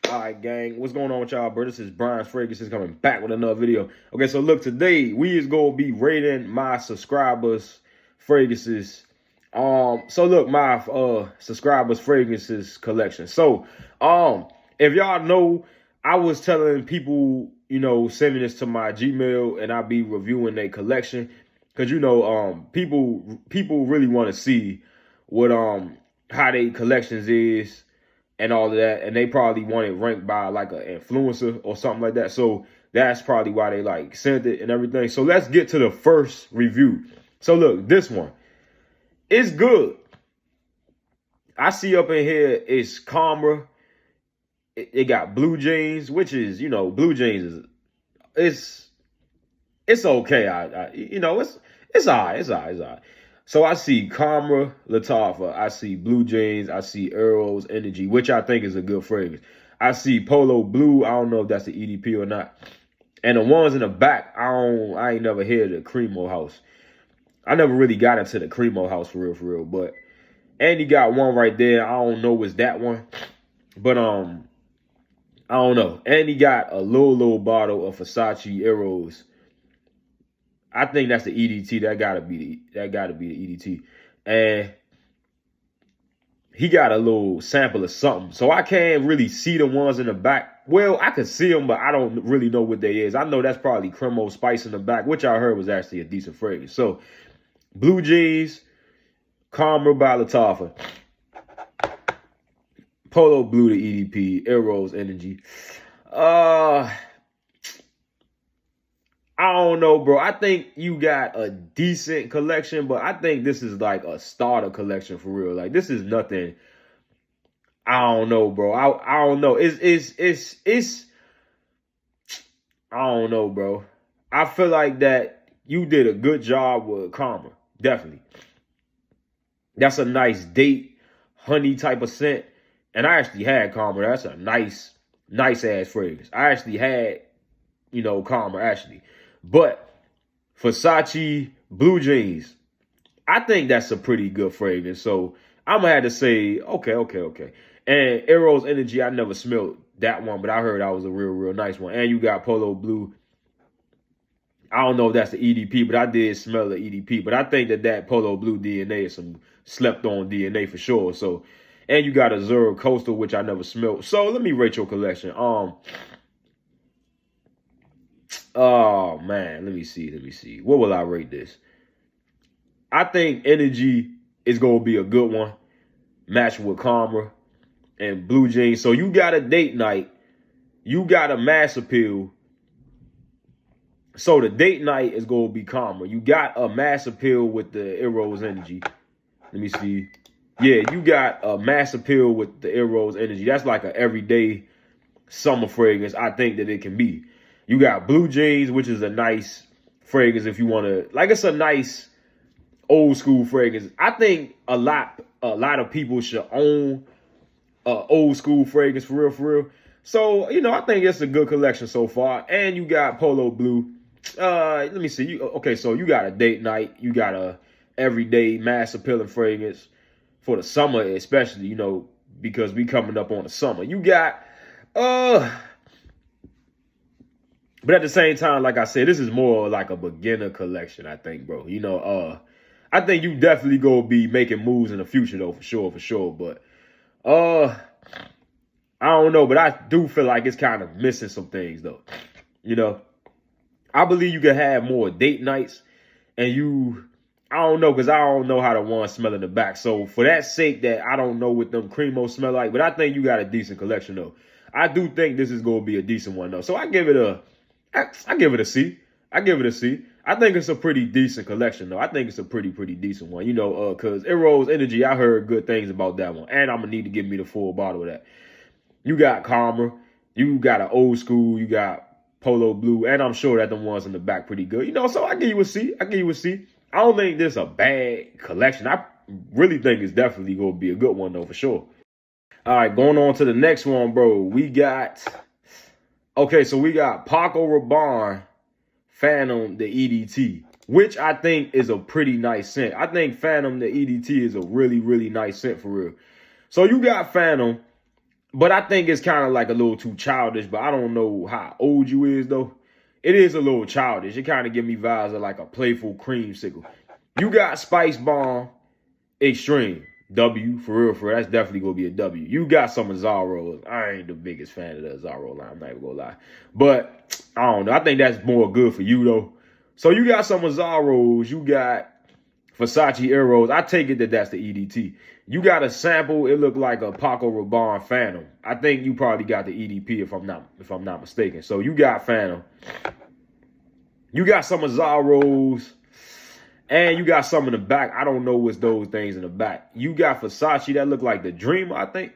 All right, gang. What's going on with y'all, bro? This is Brian Fragrances coming back with another video. Okay, so look, today we is gonna be rating my subscribers' fragrances. So look, my subscribers' fragrances collection. So, if y'all know, I was telling people, sending this to my Gmail, and I'll be reviewing their collection, cause people really want to see what how they collections is and all of that, and they probably want it ranked by like an influencer or something like that. So that's probably why they like sent it and everything. So let's get to the first review. So look, this one, it's good. I see up in here it's Karma. It got Blue Jeans, which is, Blue Jeans it's okay. It's all right. It's all right. It's all right. So I see Karma Lattafa, I see Blue Jeans, I see Eros Energy, which I think is a good fragrance. I see Polo Blue. I don't know if that's the EDP or not. And the ones in the back, I ain't never heard of the Cremo House. I never really got into the Cremo House for real. But and you got one right there. I don't know what's that one. But I don't know. And he got a little bottle of Versace Eros. I think that's the EDT. That gotta be the EDT. And he got a little sample of something. So I can't really see the ones in the back. Well, I can see them, but I don't really know what they is. I know that's probably Cremo Spice in the back, which I heard was actually a decent fragrance. So Blue Jeans, Karma by Lattafa, Polo Blue the EDP, Eros Energy. I don't know, bro. I think you got a decent collection, but I think this is like a starter collection for real. Like, this is nothing. I don't know, bro. I don't know. It's I don't know, bro. I feel like that you did a good job with Karma. Definitely. That's a nice date, honey type of scent. And I actually had Karma. That's a nice ass fragrance. I actually had, Karma actually. But Versace Blue Jeans, I think that's a pretty good fragrance. So I'm going to have to say, okay. And Eros Energy, I never smelled that one, but I heard that was a real nice one. And you got Polo Blue. I don't know if that's the EDP, but I did smell the EDP. But I think that Polo Blue DNA is some slept-on DNA for sure. So, and you got Azura Coastal, which I never smelled. So let me rate your collection. Oh man, let me see. What will I rate this? I think Energy is gonna be a good one, matched with Karma and Blue Jeans. So you got a date night, you got a mass appeal. So the date night is gonna be Karma. You got a mass appeal with the Eros Energy. Let me see. Yeah, you got a mass appeal with the Eros Energy. That's like an everyday summer fragrance. I think that it can be. You got Blue Jeans, which is a nice fragrance if you want to, like, it's a nice old school fragrance. I think a lot of people should own old school fragrance for real. So, I think it's a good collection so far. And you got Polo Blue. Let me see. Okay, so you got a date night. You got a everyday mass appealing fragrance for the summer, especially, because we coming up on the summer. You got, but at the same time, like I said, this is more like a beginner collection, I think, bro. I think you definitely gonna be making moves in the future, though, for sure. But, I don't know, but I do feel like it's kind of missing some things, though. I believe you can have more date nights, and I don't know, because I don't know how the ones smell in the back. So for that sake, that I don't know what them Cremo smell like, but I think you got a decent collection, though. I do think this is gonna be a decent one, though. So I give it a C. I think it's a pretty decent collection, though. I think it's a pretty decent one, because Eros Energy, I heard good things about that one. And I'm going to need to give me the full bottle of that. You got Karma. You got an old school. You got Polo Blue. And I'm sure that the ones in the back pretty good. So I give you a C. I don't think this is a bad collection. I really think it's definitely going to be a good one, though, for sure. All right, going on to the next one, bro. We got Paco Rabanne Phantom the EDT, which I think is a pretty nice scent. I think Phantom the EDT is a really nice scent for real. So you got Phantom. But I think it's kind of like a little too childish, but I don't know how old you is, though. It is a little childish. It kind of give me vibes of like a playful creamsicle. You got Spice Bomb Extreme. W, for real, for real. That's definitely going to be a W. You got some of Zorro's. I ain't the biggest fan of the Zorro line. I'm not even going to lie. But, I don't know. I think that's more good for you, though. So, you got some of Zorro's. You got Versace Eros. I take it that that's the EDT. You got a sample. It looked like a Paco Rabanne Phantom. I think you probably got the EDP if I'm not mistaken. So you got Phantom. You got some of Zorro's. And you got some in the back. I don't know what's those things in the back. You got Versace that look like the Dreamer, I think.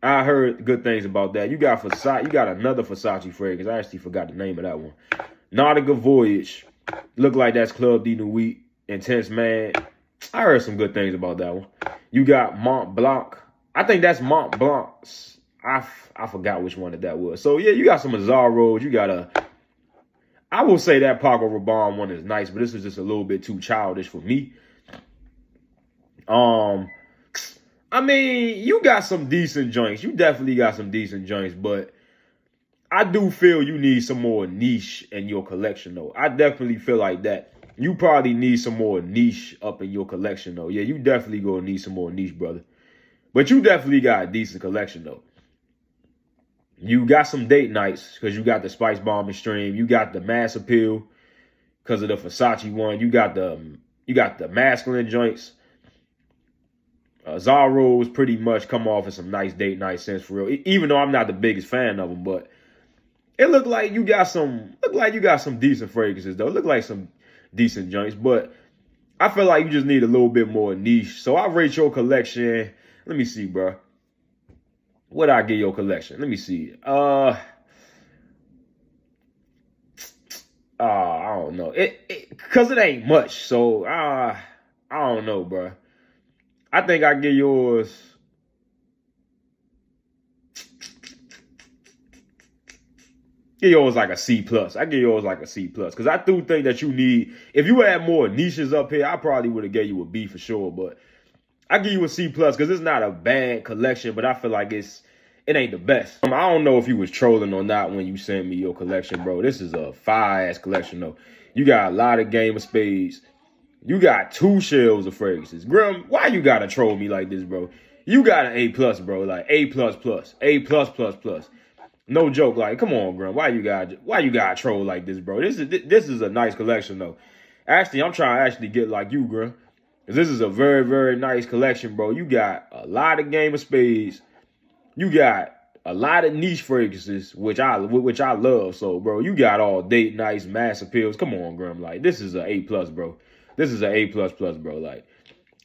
I heard good things about that. You got Versace. You got another Versace fragrance. I actually forgot the name of that one. Nautica Voyage. Look like that's Club de Nuit. Intense Man. I heard some good things about that one. You got Mont Blanc. I think that's Mont Blanc's. I forgot which one that was. So, yeah, you got some Zorro's. You got a... I will say that Paco Rabanne one is nice, but this is just a little bit too childish for me. I mean, you got some decent joints. You definitely got some decent joints, but I do feel you need some more niche in your collection, though. I definitely feel like that. You probably need some more niche up in your collection, though. Yeah, you definitely gonna need some more niche, brother. But you definitely got a decent collection, though. You got some date nights because you got the Spice Bomb Extreme. You got the Mass Appeal because of the Versace one. You got the masculine joints. Zorro's pretty much come off as some nice date night sense for real. Even though I'm not the biggest fan of them, but it looked like you got some. Decent fragrances though. It looked like some decent joints, but I feel like you just need a little bit more niche. So I rate your collection. Let me see, bro. What I give your collection? Let me see. I don't know. Cause it ain't much. So I don't know, bro. I think I give yours. Give yours like a C plus. I give yours like a C plus because I do think that you need. If you had more niches up here, I probably would have gave you a B for sure. But I give you a C plus because it's not a bad collection, but I feel like it ain't the best. I don't know if you was trolling or not when you sent me your collection, bro. This is a fire-ass collection, though. You got a lot of Game of Spades. You got 2 shelves of fragrances. Grim, why you gotta troll me like this, bro? You got an A plus, bro. Like A plus plus. A plus plus plus. No joke. Like, come on, Grim. Why you gotta troll like this, bro? This is a nice collection, though. Actually, I'm trying to get like you, Grim. This is a very, very nice collection, bro. You got a lot of Game of Spades. You got a lot of niche fragrances, which I love. So, bro, you got all date nights, mass appeals. Come on, Grim. Like, this is an A plus, bro. This is an A plus plus, bro. Like,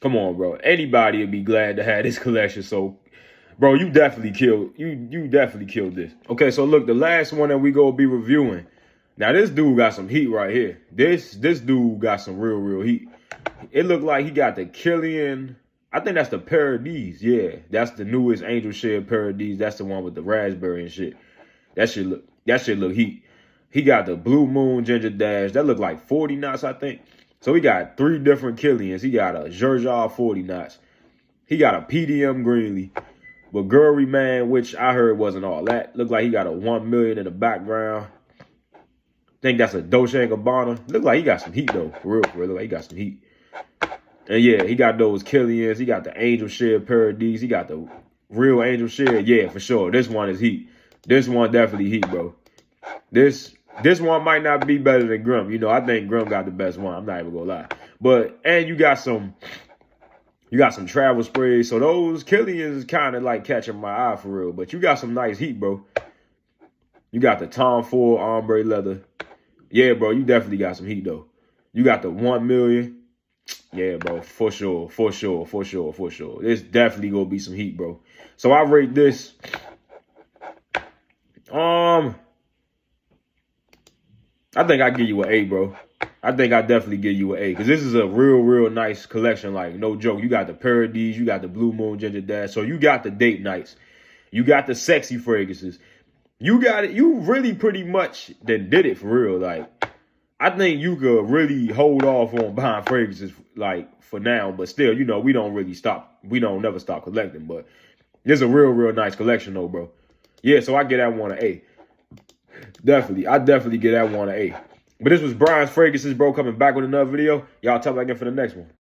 come on, bro. Anybody would be glad to have this collection. So, bro, you definitely killed. You definitely killed this. Okay, so look, the last one that we gonna be reviewing. Now, this dude got some heat right here. This dude got some real heat. It looked like he got the Killian. I think that's the Paradise. Yeah, that's the newest Angel Share Paradise. That's the one with the raspberry and shit. That shit look heat. He got the Blue Moon Ginger Dash. That look like 40 knots, I think. So he got 3 different Killians. He got a Georgia 40 knots. He got a PDM Greenlee. Bulgari Man, which I heard wasn't all that. Looked like he got a 1 million in the background. Think that's a Dolce & Gabbana. Look like he got some heat, though. For real. Look like he got some heat. And yeah, he got those Killians. He got the Angel Share Paradise. He got the real Angel Share. Yeah, for sure. This one is heat. This one definitely heat, bro. This one might not be better than Grum. You know, I think Grum got the best one. I'm not even gonna lie. But and you got some travel sprays. So those Killians kind of like catching my eye for real. But you got some nice heat, bro. You got the Tom Ford ombre leather. Yeah, bro, you definitely got some heat though. You got the 1 million. Yeah, bro, for sure. There's definitely gonna be some heat, bro. So I rate this. I think I give you an A, bro. I think I definitely give you an A because this is a real nice collection. Like, no joke. You got the Paradise, you got the Blue Moon Ginger Dash. So you got the date nights. You got the sexy fragrances. You got it. You really pretty much did it for real. Like, I think you could really hold off on buying fragrances, like, for now. But still, you know, we don't never stop collecting. But It's a real nice collection though, bro. Yeah, so I get that one an A. Definitely. I definitely get that one an A. But this was Brian's Fragrances, bro, coming back with another video. Y'all tap back in for the next one.